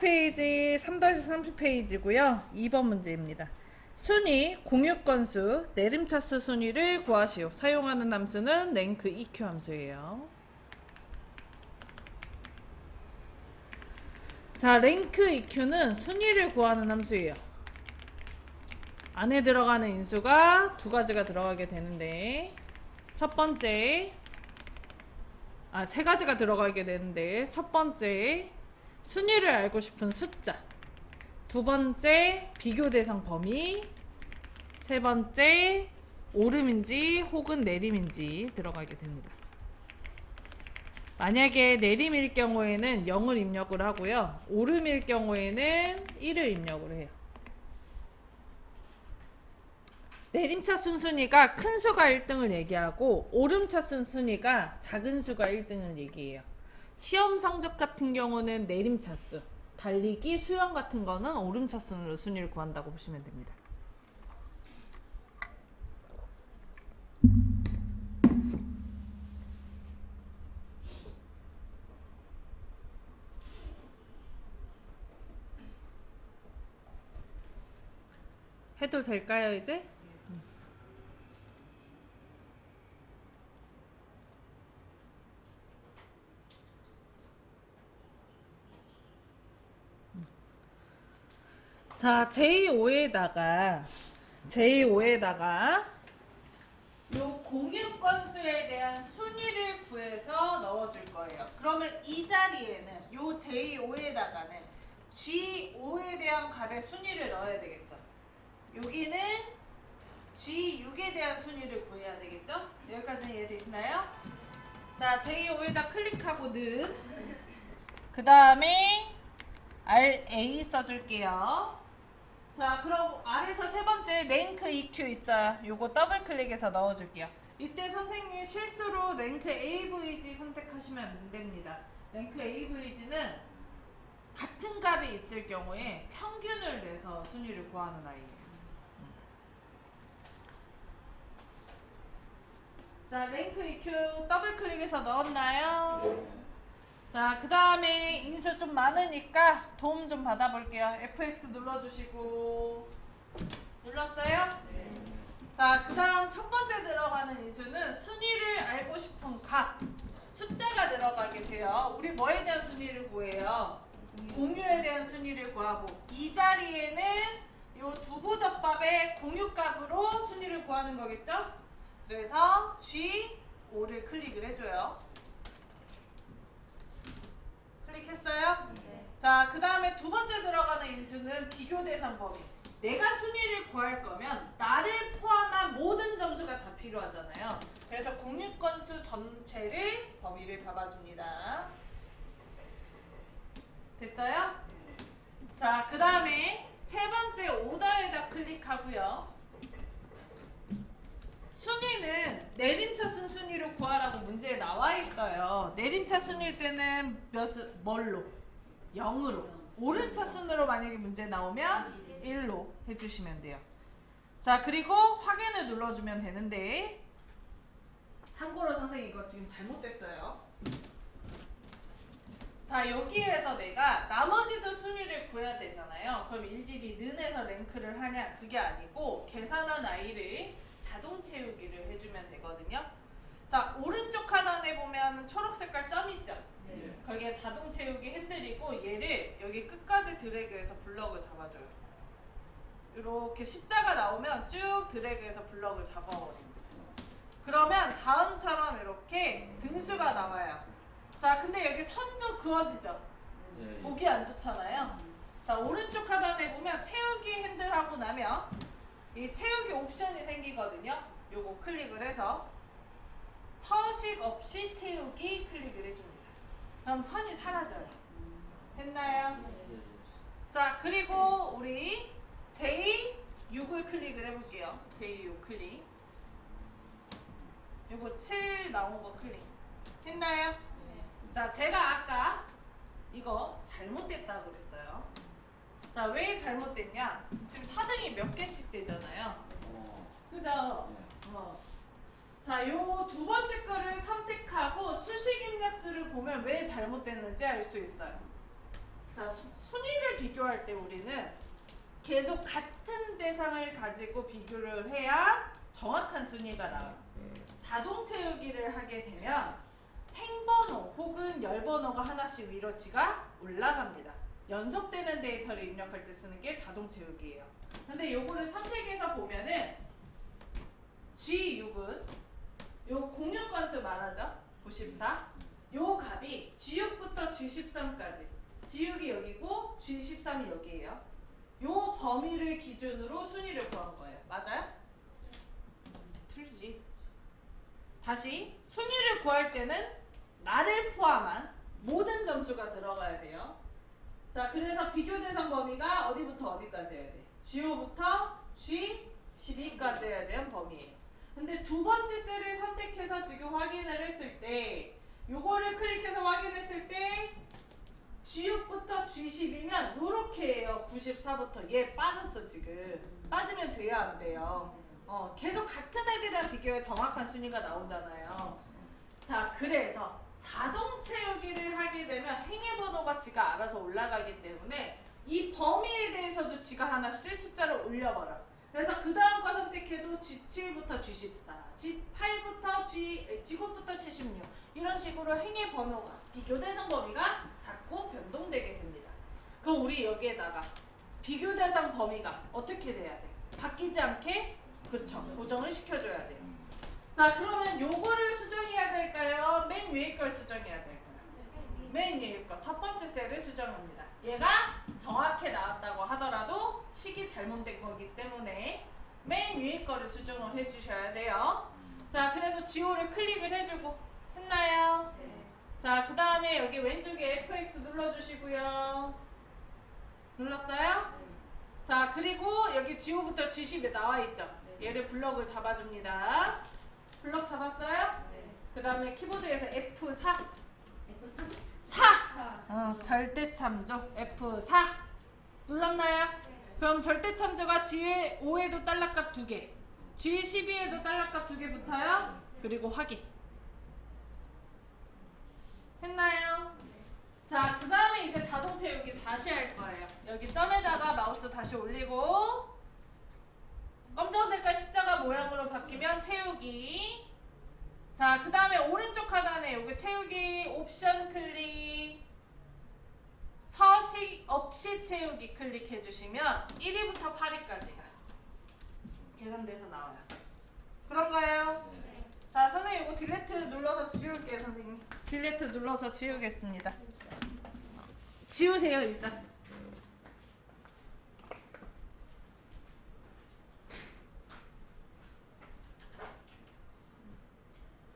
페이지 3-30페이지고요. 2번 문제입니다. 순위, 공유 건수, 내림차수 순위를 구하시오. 사용하는 함수는 랭크 EQ 함수예요. 자, 랭크 EQ는 순위를 구하는 함수예요. 안에 들어가는 인수가 두 가지가 들어가게 되는데 첫 번째, 세 가지가 들어가게 되는데 첫 번째 순위를 알고 싶은 숫자, 두 번째 비교 대상 범위, 세 번째 오름인지 혹은 내림인지 들어가게 됩니다. 만약에 내림일 경우에는 0을 입력을 하고요. 오름일 경우에는 1을 입력을 해요. 내림차 순순위가 큰 수가 1등을 얘기하고 오름차 순순위가 작은 수가 1등을 얘기해요. 시험 성적 같은 경우는 내림차수, 달리기, 수영 같은 거는 오름차순으로 순위를 구한다고 보시면 됩니다. 해도 될까요, 이제? 자, j5에다가 요 공유 건수에 대한 순위를 구해서 넣어줄 거예요. 그러면 이 자리에는 요 j5에다가는 g5에 대한 값의 순위를 넣어야 되겠죠. 여기는 g6에 대한 순위를 구해야 되겠죠. 여기까지는 이해되시나요? 자, j5에다 클릭하고 그 다음에 RA 써줄게요. 자, 그럼 아래서 세 번째 랭크 EQ 있어요. 요거 더블 클릭해서 넣어줄게요. 이때 선생님 실수로 랭크 AVG 선택하시면 안 됩니다. 랭크 AVG는 같은 값이 있을 경우에 평균을 내서 순위를 구하는 아이예요. 자, 랭크 EQ 더블 클릭해서 넣었나요? 자, 그 다음에 인수 좀 많으니까 도움 좀 받아볼게요. FX 눌러주시고. 눌렀어요? 네. 자, 그 다음 첫 번째 들어가는 인수는 순위를 알고 싶은 값, 숫자가 들어가게 돼요. 우리 뭐에 대한 순위를 구해요? 공유에 대한 순위를 구하고, 이 자리에는 요 두부덮밥의 공유값으로 순위를 구하는 거겠죠? 그래서 G5를 클릭을 해줘요. 클릭했어요? 네. 자, 그 다음에 두 번째 들어가는 인수는 비교 대상 범위. 내가 순위를 구할 거면 나를 포함한 모든 점수가 다 필요하잖아요. 그래서 공유 건수 전체를 범위를 잡아줍니다. 됐어요? 자, 그 다음에 세 번째 오더에다 클릭하고요. 순위는 내림차순 순위로 구하라고 문제에 나와 있어요. 내림차순일 때는 뭘로? 0으로. 오름차순으로 만약에 문제 나오면 1로 해주시면 돼요. 자, 그리고 확인을 눌러주면 되는데, 참고로 선생님 이거 지금 잘못됐어요. 자, 여기에서 내가 나머지도 순위를 구해야 되잖아요. 그럼 일일이 는에서 랭크를 하냐? 그게 아니고 계산한 아이를 자동 채우기를 해주면 되거든요. 자, 오른쪽 하단에 보면 초록 색깔 점 있죠? 네. 거기에 자동 채우기 핸들이고 얘를 여기 끝까지 드래그해서 블럭을 잡아줘요. 이렇게 십자가 나오면 쭉 드래그해서 블럭을 잡아버립니다. 그러면 다음처럼 이렇게 등수가 나와요. 자, 근데 여기 선도 그어지죠? 네. 보기 안 좋잖아요. 자, 오른쪽 하단에 보면 채우기 핸들 하고 나면 이 채우기 옵션이 생기거든요. 요거 클릭을 해서 서식 없이 채우기 클릭을 해줍니다. 그럼 선이 사라져요. 됐나요? 자, 그리고 우리 J6을 클릭을 해볼게요. J6 클릭. 요거 7 나온 거 클릭. 했나요? 자, 제가 아까 이거 잘못됐다고 그랬어요. 자, 왜 잘못됐냐? 지금 4등이 몇 개씩 되잖아요. 그죠? 자, 요 두 번째 거를 선택하고 수식 입력줄을 보면 왜 잘못됐는지 알 수 있어요. 자, 순위를 비교할 때 우리는 계속 같은 대상을 가지고 비교를 해야 정확한 순위가 나와요. 자동 채우기를 하게 되면 행번호 혹은 열번호가 하나씩 위로 지가 올라갑니다. 연속되는 데이터를 입력할 때 쓰는 게 자동 채우기예요. 근데 요거를 선택해서 보면은 G6은 요 공유 건수 말하죠? 94. 요 값이 G6부터 G13까지. G6이 여기고 G13이 여기예요. 요 범위를 기준으로 순위를 구한 거예요. 맞아요? 틀리지. 다시 순위를 구할 때는 나를 포함한 모든 점수가 들어가야 돼요. 자, 그래서 비교 대상 범위가 어디부터 어디까지 해야 돼? G5부터 G12까지 해야 되는 범위예요. 근데 두 번째 셀을 선택해서 지금 확인을 했을 때 요거를 클릭해서 확인했을 때 G6부터 G10이면 요렇게 해요. 94부터 얘 빠졌어 지금. 빠지면 돼야 안 돼요. 계속 같은 애들이랑 비교해 정확한 순위가 나오잖아요. 자, 그래서 자동 채우기를 하게 되면 행위 번호가 지가 알아서 올라가기 때문에 이 범위에 대해서도 지가 하나씩 숫자를 올려버려. 그래서 그 다음 거 선택해도 G7부터 G14, G8부터 G9부터 G16 이런 식으로 행위 번호가 비교 대상 범위가 자꾸 변동되게 됩니다. 그럼 우리 여기에다가 비교 대상 범위가 어떻게 돼야 돼? 바뀌지 않게? 그렇죠. 고정을 시켜줘야 돼요. 자, 그러면 요거를 수정해야 될까요? 맨 위에 걸 수정해야 될까요? 맨 위에 거 첫 번째 셀을 수정합니다. 얘가 정확히 나왔다고 하더라도 식이 잘못된 거기 때문에 맨 위에 거를 수정을 해주셔야 돼요. 자, 그래서 G5를 클릭을 해주고 했나요? 네. 자, 그 다음에 여기 왼쪽에 FX 눌러주시고요. 눌렀어요? 네. 자, 그리고 여기 G5부터 G10에 나와있죠? 네. 얘를 블럭을 잡아줍니다. 블럭 잡았어요? 네. 그 다음에 키보드에서 F4 절대 참조 F4 눌렀나요? 네. 그럼 절대 참조가 G5에도 달러값 2개, G12에도 달러값 2개 붙어요? 네. 그리고 확인 했나요? 네. 자, 그 다음에 이제 자동 채우기 다시 할 거예요. 여기 점에다가 마우스 다시 올리고 검정색깔 십자가 모양으로 바뀌면 채우기. 자, 그 다음에 오른쪽 하단에 여기 채우기 옵션 클릭, 서식 없이 채우기 클릭해 주시면 1위부터 8위까지 가요. 계산돼서 나와요. 그런가요? 네. 자, 선생님 이거 딜레트 눌러서 지울게요. 선생님 딜레트 눌러서 지우겠습니다. 지우세요 일단.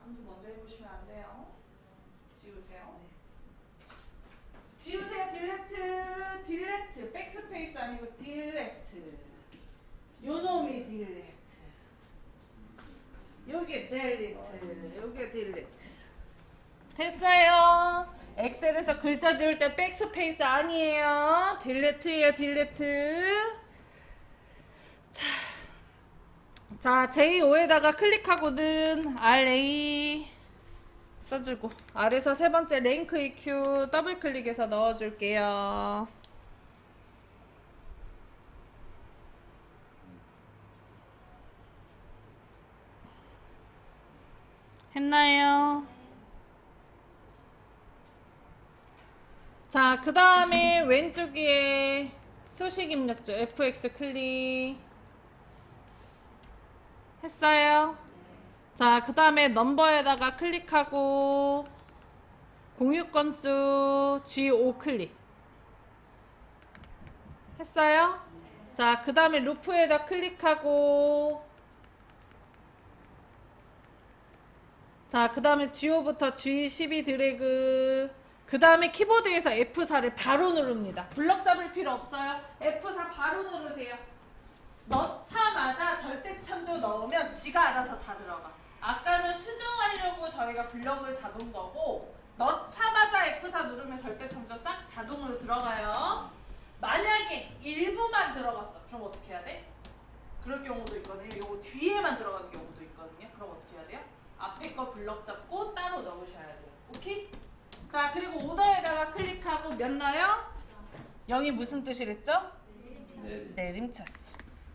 함수 먼저 해보시면 안 돼요. 지우세요. 지우세요. 딜레트 백스페이스 아니고 딜레트. 요놈이 딜레트. 요게 딜레트. 요게 딜레트. 됐어요. 엑셀에서 글자 지울 때 백스페이스 아니에요. 딜레트예요. 딜레트. 자, J5에다가 클릭하고는 RA 써주고 아래서 세 번째 랭크 EQ 더블 클릭해서 넣어줄게요. 했나요? 자, 그 다음에 왼쪽에 수식 입력조 FX 클릭 했어요? 자, 그 다음에 넘버에다가 클릭하고 공유 건수 G5 클릭 했어요? 자, 그 다음에 루프에다 클릭하고 자, 그 다음에 G5부터 G12 드래그 그 다음에 키보드에서 F4를 바로 누릅니다. 블럭 잡을 필요 없어요. F4 바로 누르세요. 넣자마자 절대 참조 넣으면 지가 알아서 다 들어가. 아까는 수정하려고 저희가 블럭을 잡은 거고 넣자마자 F4 누르면 절대 참조 싹 자동으로 들어가요. 만약에 일부만 들어갔어. 그럼 어떻게 해야 돼? 그럴 경우도 있거든요. 요거 뒤에만 들어가는 경우도 있거든요. 그럼 어떻게 해야 돼요? 앞에 거 블럭 잡고 따로 넣으셔야 돼요. 오케이? 자, 그리고 오더에다가 클릭하고 몇 넣어요? 0이 무슨 뜻이랬죠? 내림차수.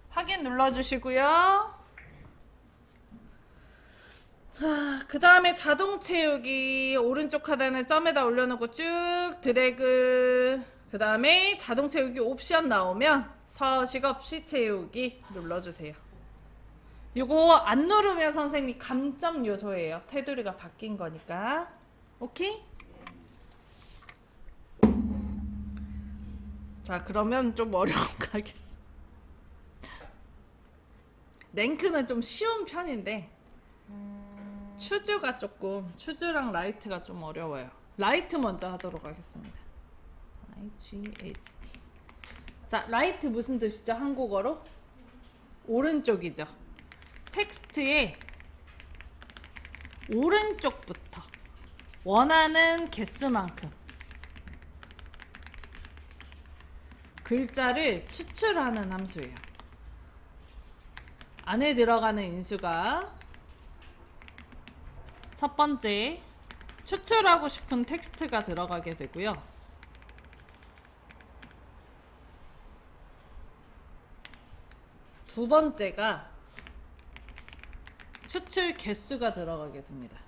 확인 눌러주시고요. 자, 그 다음에 자동 채우기 오른쪽 하단에 점에다 올려놓고 쭉 드래그. 그 다음에 자동 채우기 옵션 나오면 서식 없이 채우기 눌러주세요. 이거 안 누르면 선생님이 감점 요소예요. 테두리가 바뀐 거니까. 오케이? 자, 그러면 좀 어려운 거 하겠어. 랭크는 좀 쉬운 편인데 추즈랑 라이트가 좀 어려워요. 라이트 먼저 하도록 하겠습니다. IGHT. 자, 라이트 무슨 뜻이죠? 한국어로? 오른쪽이죠. 텍스트의 오른쪽부터 원하는 개수만큼 글자를 추출하는 함수예요. 안에 들어가는 인수가 첫 번째 추출하고 싶은 텍스트가 들어가게 되고요. 두 번째가 추출 개수가 들어가게 됩니다.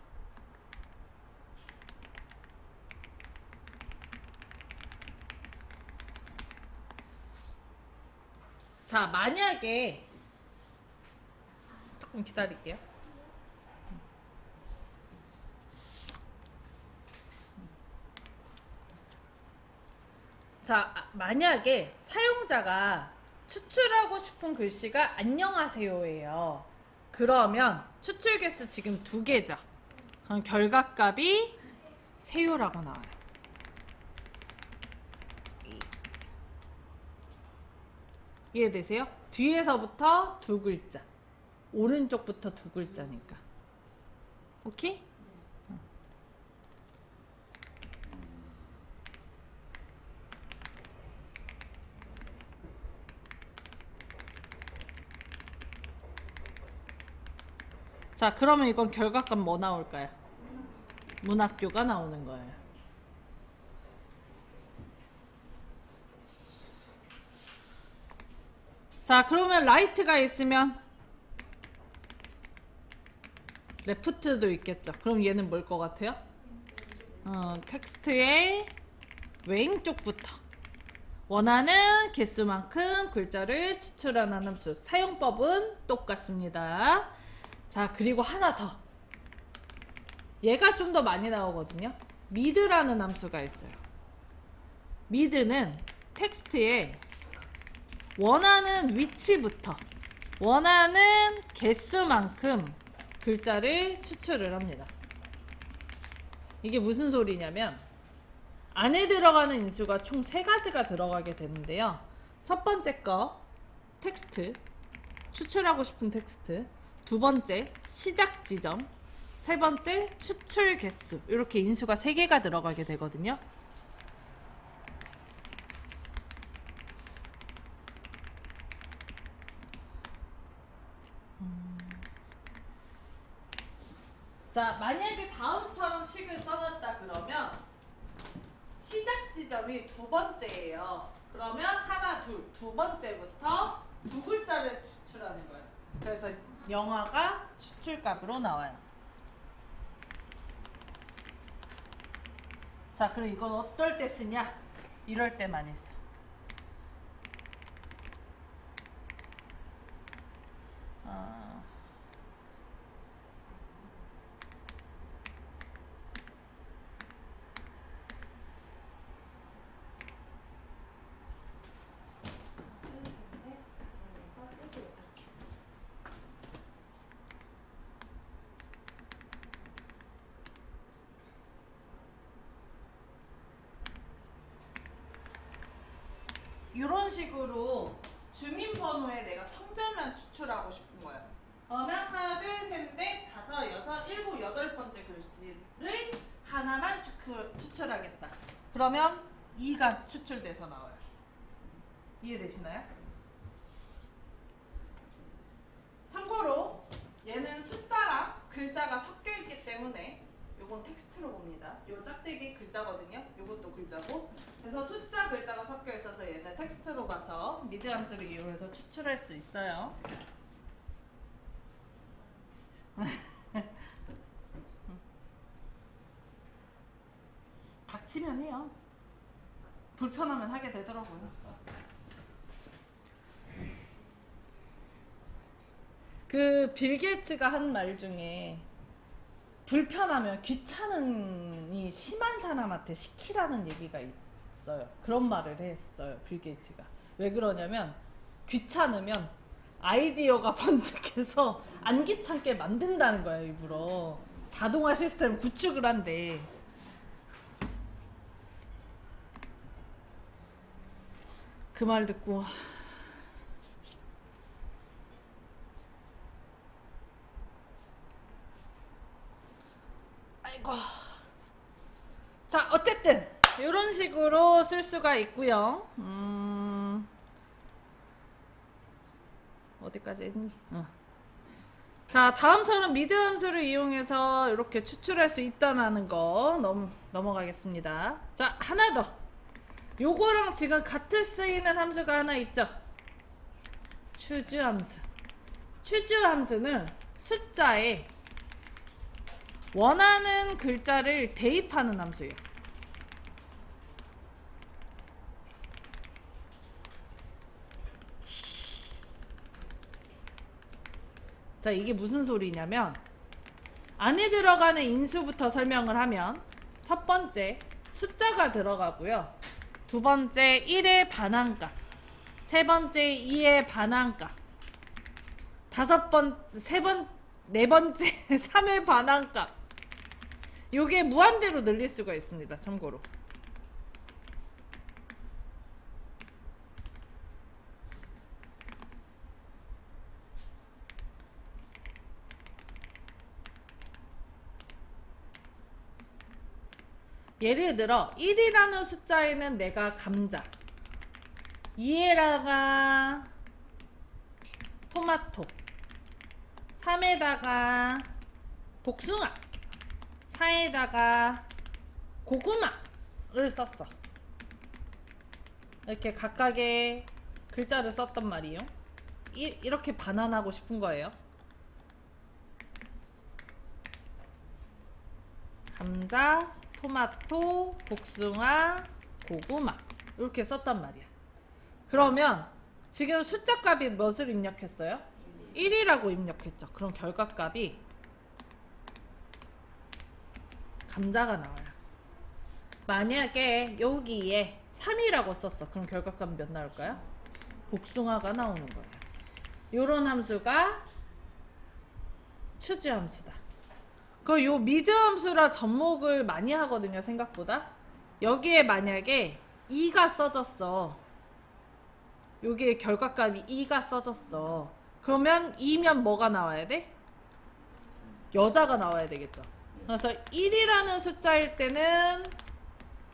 자, 만약에 조금 기다릴게요. 자, 만약에 사용자가 추출하고 싶은 글씨가 안녕하세요예요. 그러면 추출 개수 지금 2개죠. 그럼 결과값이 세요라고 나와요. 이해되세요? 뒤에서부터 2글자, 오른쪽부터 2글자니까. 오케이? 자, 그러면 이건 결과값 뭐 나올까요? 문학교가 나오는 거예요. 자, 그러면 라이트가 있으면 레프트도 있겠죠. 그럼 얘는 뭘 것 같아요? 텍스트의 왼쪽부터 원하는 개수만큼 글자를 추출하는 함수. 사용법은 똑같습니다. 자, 그리고 하나 더. 얘가 좀 더 많이 나오거든요. 미드라는 함수가 있어요. 미드는 텍스트에 원하는 위치부터 원하는 개수만큼 글자를 추출을 합니다. 이게 무슨 소리냐면 안에 들어가는 인수가 총 3가지가 들어가게 되는데요. 첫 번째 거 텍스트, 추출하고 싶은 텍스트. 두 번째 시작 지점. 세 번째 추출 개수. 이렇게 인수가 3개가 들어가게 되거든요. 자, 만약에 다음처럼 식을 써놨다 그러면 시작 지점이 2번째예요. 그러면 하나, 두 번째부터 2글자를 추출하는 거예요. 그래서 영화가 추출값으로 나와요. 자, 그럼 이건 어떨 때 쓰냐? 이럴 때 많이 써. 이런 식으로 주민번호에 내가 성별만 추출하고 싶은 거예요. 그러면 하나, 둘, 셋, 넷, 다섯, 여섯, 일곱, 8번째 글씨를 하나만 추출하겠다. 그러면 2가 추출돼서 나와요. 이해되시나요? 참고로 얘는 숫자랑 글자가 섞여 있기 때문에 이거 무조건 텍스트로 봅니다. 요 짝대기 글자거든요. 요것도 글자고. 그래서 숫자 글자가 섞여 있어서 얘는 텍스트로 봐서 미드 함수를 이용해서 추출할 수 있어요. 닥치면 해요. 불편하면 하게 되더라고요. 그 빌 게이츠가 한 말 중에 불편하면 귀찮음이 심한 사람한테 시키라는 얘기가 있어요. 그런 말을 했어요, 빌 게이츠가. 왜 그러냐면 귀찮으면 아이디어가 번뜩해서 안 귀찮게 만든다는 거야, 일부러. 자동화 시스템 구축을 한대. 그 말 듣고 아이고. 자, 어쨌든 이런 식으로 쓸 수가 있고요. 어디까지 했니? 자, 다음처럼 미드 함수를 이용해서 이렇게 추출할 수 있다는 거 넘어가겠습니다. 자, 하나 더. 요거랑 지금 같이 쓰이는 함수가 하나 있죠. 추주 함수. 추주 함수는 숫자에 원하는 글자를 대입하는 함수예요. 자, 이게 무슨 소리냐면 안에 들어가는 인수부터 설명을 하면 첫 번째 숫자가 들어가고요. 두 번째 1의 반환값, 세 번째 2의 반환값, 네 번째 3의 반환값. 요게 무한대로 늘릴 수가 있습니다. 참고로. 예를 들어 1이라는 숫자에는 내가 감자, 2에다가 토마토, 3에다가 복숭아, 4에다가 고구마를 썼어. 이렇게 각각의 글자를 썼단 말이에요. 이렇게 반환하고 싶은 거예요. 감자, 토마토, 복숭아, 고구마 이렇게 썼단 말이야. 그러면 지금 숫자 값이 무엇을 입력했어요? 1이라고 입력했죠. 그럼 결과값이 감자가 나와요. 만약에 여기에 3이라고 썼어. 그럼 결과값은 몇 나올까요? 복숭아가 나오는 거예요. 요런 함수가 추주 함수다. 그 요 미드 함수라 접목을 많이 하거든요, 생각보다. 여기에 만약에 2가 써졌어. 여기에 결과값이 2가 써졌어. 그러면 2면 뭐가 나와야 돼? 여자가 나와야 되겠죠. 그래서 1이라는 숫자일 때는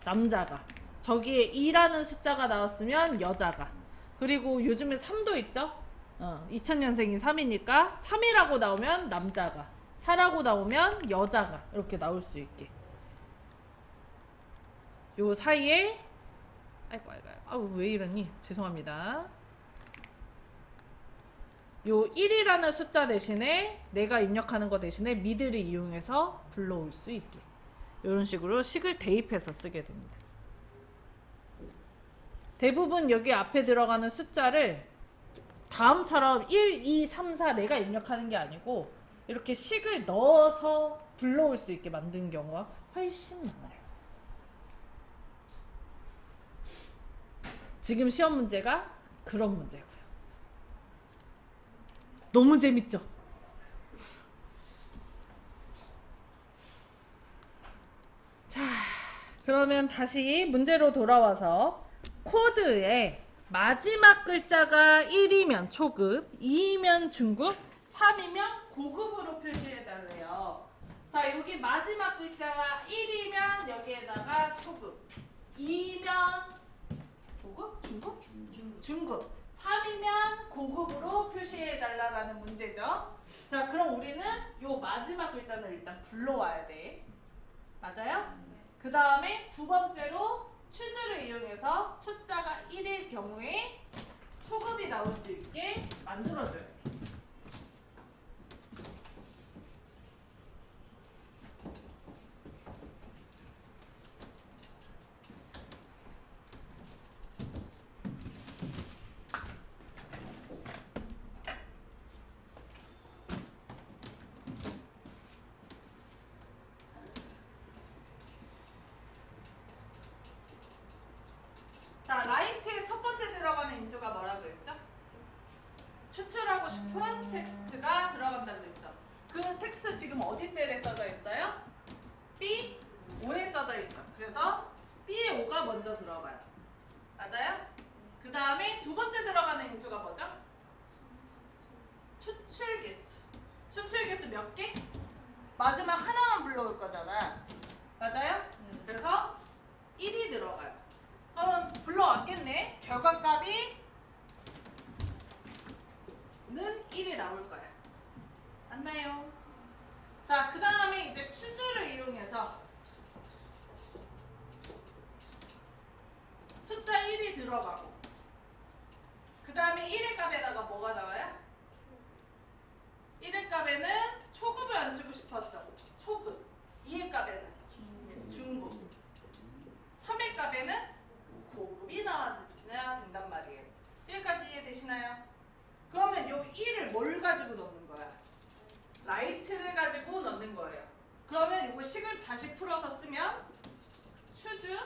남자가, 저기에 2라는 숫자가 나왔으면 여자가. 그리고 요즘에 3도 있죠? 2000년생이 3이니까 3이라고 나오면 남자가, 4라고 나오면 여자가 이렇게 나올 수 있게. 요 사이에 아이고 왜 이러니? 죄송합니다. 요 1이라는 숫자 대신에 내가 입력하는 거 대신에 미드를 이용해서 불러올 수 있게. 이런 식으로 식을 대입해서 쓰게 됩니다. 대부분 여기 앞에 들어가는 숫자를 다음처럼 1, 2, 3, 4 내가 입력하는 게 아니고 이렇게 식을 넣어서 불러올 수 있게 만든 경우가 훨씬 많아요. 지금 시험 문제가 그런 문제고요. 너무 재밌죠? 자, 그러면 다시 문제로 돌아와서 코드에 마지막 글자가 1이면 초급, 2이면 중급, 3이면 고급으로 표시해달래요. 자, 여기 마지막 글자가 1이면 여기에다가 초급, 2면 고급? 중급? 중급. 3이면 고급으로 표시해달라는 문제죠. 자, 그럼 우리는 요 마지막 글자는 일단 불러와야 돼. 맞아요? 그 다음에 두 번째로 추즈를 이용해서 숫자가 1일 경우에 소급이 나올 수 있게 만들어줘야 돼. 자, 라이트에 첫 번째 들어가는 인수가 뭐라고 그랬죠? 추출하고 싶은 텍스트가 들어간다고 그랬죠. 그 텍스트 지금 어디 셀에 써져 있어요? B5에 써져 있죠. 그래서 B의5가 먼저 들어가요. 맞아요? 그 다음에 두 번째 들어가는 인수가 뭐죠? 추출 개수. 추출 개수 몇 개? 마지막 하나만 불러올 거잖아. 맞아요? 그래서 1이 들어가요. 그럼 불러왔겠네. 결과값이 는 1이 나올 거야. 맞나요? 자, 그 다음에 이제 추주를 이용해서 숫자 1이 들어가고 그 다음에 1의 값에다가 뭐가 나와요? 1의 값에는 초급을 안 치고 싶었죠. 초급. 2의 값에는 중급. 3의 값에는 고급이 나와야 된단 말이에요. 1까지 이해되시나요? 그러면 요 1을 뭘 가지고 넣는 거야? 라이트를 가지고 넣는 거예요. 그러면 이거 식을 다시 풀어서 쓰면 추즈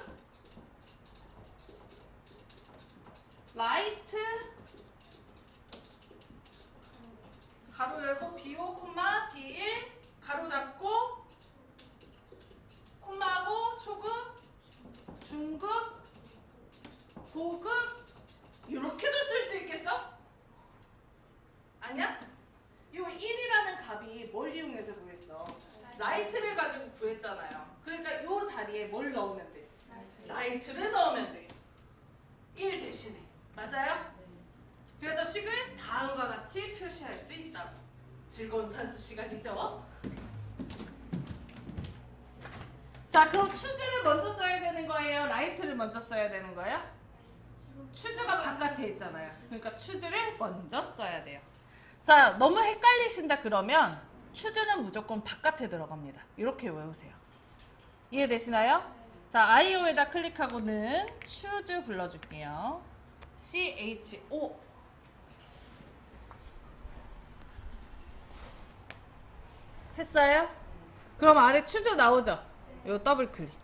라이트 가로 열고 B5 콤마 B1 가로 닫고 콤마하고 초급 중급 고급 이렇게도 쓸 수 있겠죠? 아니야? 이 1이라는 값이 뭘 이용해서 구했어? 라이트를 가지고 구했잖아요. 그러니까 이 자리에 뭘 넣으면 돼? 라이트를 넣으면 돼. 1 대신에. 맞아요? 그래서 식을 다음과 같이 표시할 수 있다고. 즐거운 산수 시간이죠? 자, 그럼 추즈를 먼저 써야 되는 거예요? 라이트를 먼저 써야 되는 거예요? 추즈가 바깥에 있잖아요. 그러니까 추즈를 먼저 써야 돼요. 자, 너무 헷갈리신다 그러면 추즈는 무조건 바깥에 들어갑니다. 이렇게 외우세요. 이해되시나요? 자, IO에다 클릭하고는 추즈 불러줄게요. CHO 했어요? 그럼 아래 추즈 나오죠? 요 더블 클릭.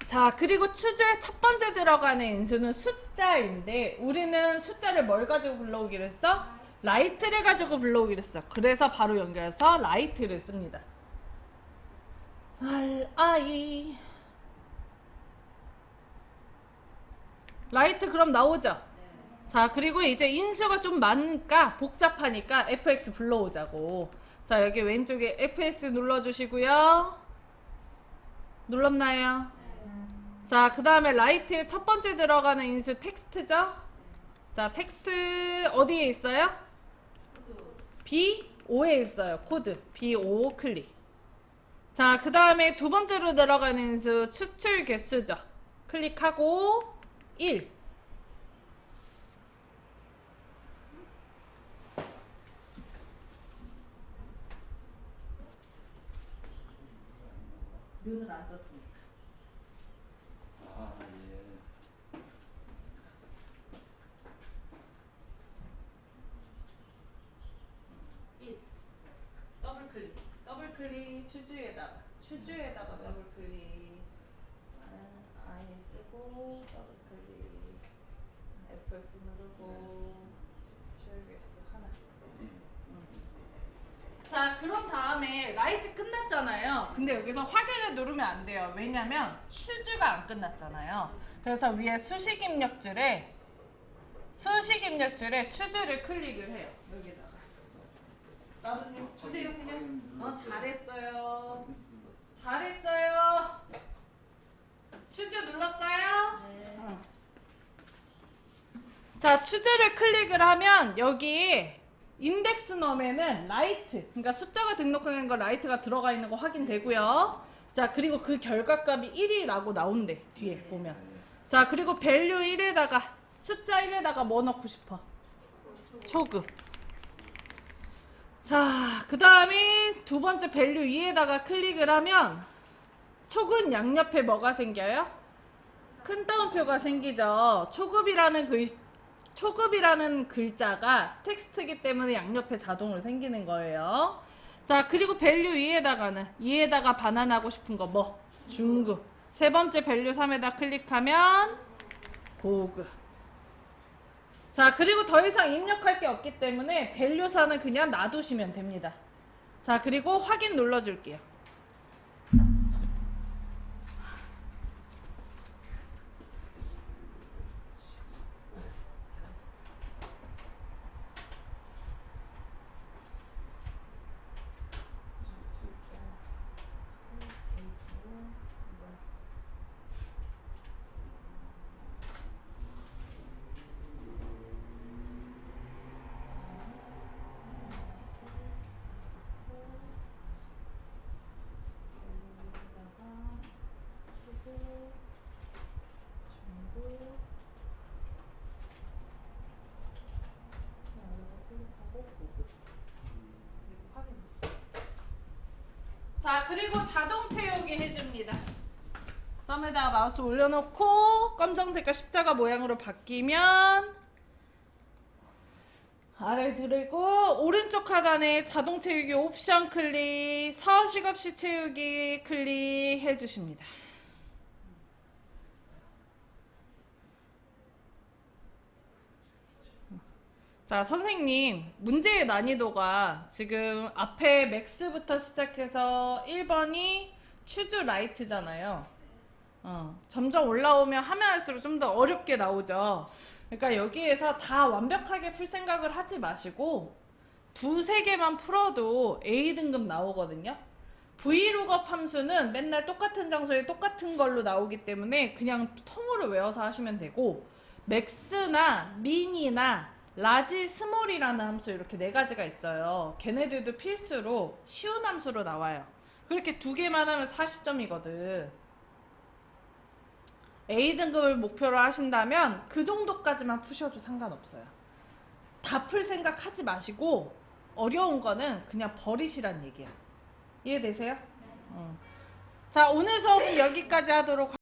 자, 그리고 추즈의 첫 번째 들어가는 인수는 숫자인데 우리는 숫자를 뭘 가지고 불러오기로 했어? 라이트를 가지고 불러오기로 했어. 그래서 바로 연결해서 라이트를 씁니다. RI 라이트 그럼 나오죠? 자, 그리고 이제 인수가 좀 많으니까 복잡하니까 FX 불러오자고. 자, 여기 왼쪽에 FS 눌러주시고요. 눌렀나요? 자, 그 다음에 라이트의 첫 번째 들어가는 인수 텍스트죠? 자, 텍스트 어디에 있어요? B5에 있어요. 코드 B5 클릭. 자, 그 다음에 두 번째로 들어가는 인수 추출 개수죠. 클릭하고 1. 는은 안 썼으니까. 아, 예. 1. 더블 클릭. 더블 클릭 추즈에다가 더블 클릭. I 쓰고 더블 클릭. FX 누르고 추출 개수 하나. 자, 그런 다음에 라이트 끝났잖아요. 근데 여기서 확인을 누르면 안 돼요. 왜냐면 추즈가 안 끝났잖아요. 그래서 위에 수식 입력줄에 추즈를 클릭을 해요. 여기다가 놔두세요. 주세요 그냥. 잘했어요. 잘했어요. 추즈 눌렀어요? 네. 자, 추즈를 클릭을 하면 여기 인덱스 넘에는 라이트, 그러니까 숫자가 등록하는 거 라이트가 들어가 있는 거 확인되고요. 자, 그리고 그 결과값이 1이라고 나온대, 뒤에 보면. 자, 그리고 밸류 1에다가 숫자 1에다가 뭐 넣고 싶어? 초급. 자, 그 다음에 두 번째 밸류 2에다가 클릭을 하면 초급 양옆에 뭐가 생겨요? 큰 따옴표가 생기죠. 초급이라는 글자가 텍스트이기 때문에 양옆에 자동으로 생기는 거예요. 자, 그리고 밸류 2에다가 반환하고 싶은 거 뭐? 중급. 세 번째 밸류 3에다 클릭하면 고급. 자, 그리고 더 이상 입력할 게 없기 때문에 밸류사는 그냥 놔두시면 됩니다. 자, 그리고 확인 눌러줄게요. 자, 그리고 자동 채우기 해줍니다. 점에다가 마우스 올려놓고 검정색깔 십자가 모양으로 바뀌면 아래 들고 오른쪽 하단에 자동 채우기 옵션 클릭, 서식없이 채우기 클릭 해주십니다. 자, 선생님, 문제의 난이도가 지금 앞에 맥스부터 시작해서 1번이 추즈 라이트잖아요. 점점 올라오면 하면 할수록 좀 더 어렵게 나오죠. 그러니까 여기에서 다 완벽하게 풀 생각을 하지 마시고 두세 개만 풀어도 A등급 나오거든요. Vlookup 함수는 맨날 똑같은 장소에 똑같은 걸로 나오기 때문에 그냥 통으로 외워서 하시면 되고, 맥스나 민이나 라지, 스몰이라는 함수 이렇게 네 가지가 있어요. 걔네들도 필수로 쉬운 함수로 나와요. 그렇게 두 개만 하면 40점이거든. A등급을 목표로 하신다면 그 정도까지만 푸셔도 상관없어요. 다 풀 생각 하지 마시고 어려운 거는 그냥 버리시란 얘기야. 이해되세요? 자, 오늘 수업은 여기까지 하도록